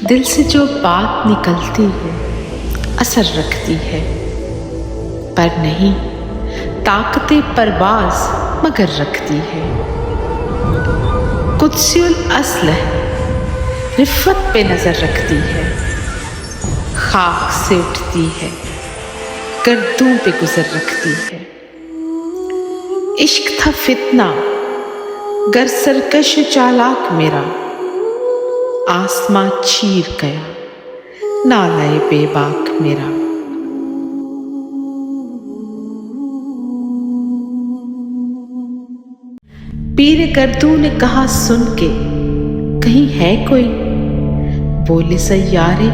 دل سے جو بات نکلتی ہے اثر رکھتی ہے، پر نہیں طاقت پرواز مگر رکھتی ہے۔ قدسی الاصل ہے، رفت پہ نظر رکھتی ہے، خاک سے اٹھتی ہے، گردوں پہ گزر رکھتی ہے۔ عشق تھا فتنہ گر سرکش و چالاک میرا، آسماں چیر گیا نالہ بے باک میرا۔ پیر گردوں نے کہا سن کے کہیں ہے کوئی، بولے سیارے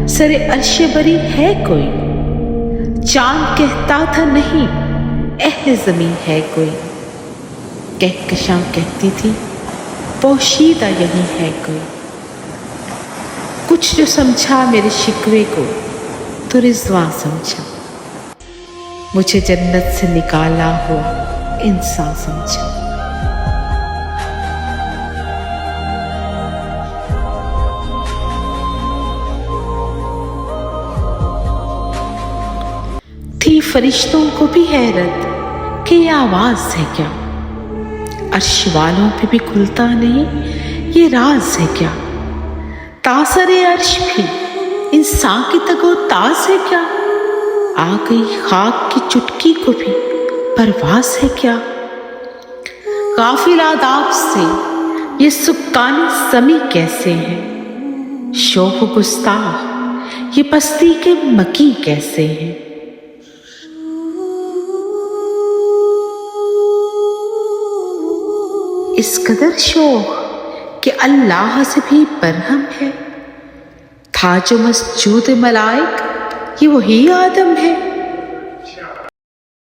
سر عرش بری ہے کوئی، چاند کہتا تھا نہیں اہل زمین ہے کوئی، کہکشاں کہتی تھی پوشیدہ یہیں ہے کوئی۔ کچھ جو سمجھا میرے شکوے کو تو رضواں سمجھا، مجھے جنت سے نکالا ہوا انسان سمجھا۔ تھی فرشتوں کو بھی حیرت کہ یہ آواز ہے کیا، عرش والوں پہ بھی کھلتا نہیں یہ راز ہے کیا، تاثر عرش بھی انسان کی تگ و تاز ہے کیا، آ گئی خاک کی چٹکی کو بھی پرواز ہے کیا۔ غافل آداب سے یہ سکان سمی کیسے ہیں، شوخ و گستاخ یہ پستی کے مکی کیسے ہیں۔ اس قدر شوق کہ اللہ سے بھی برہم ہے، تھا جو مسجود ملائک یہ وہی آدم ہے۔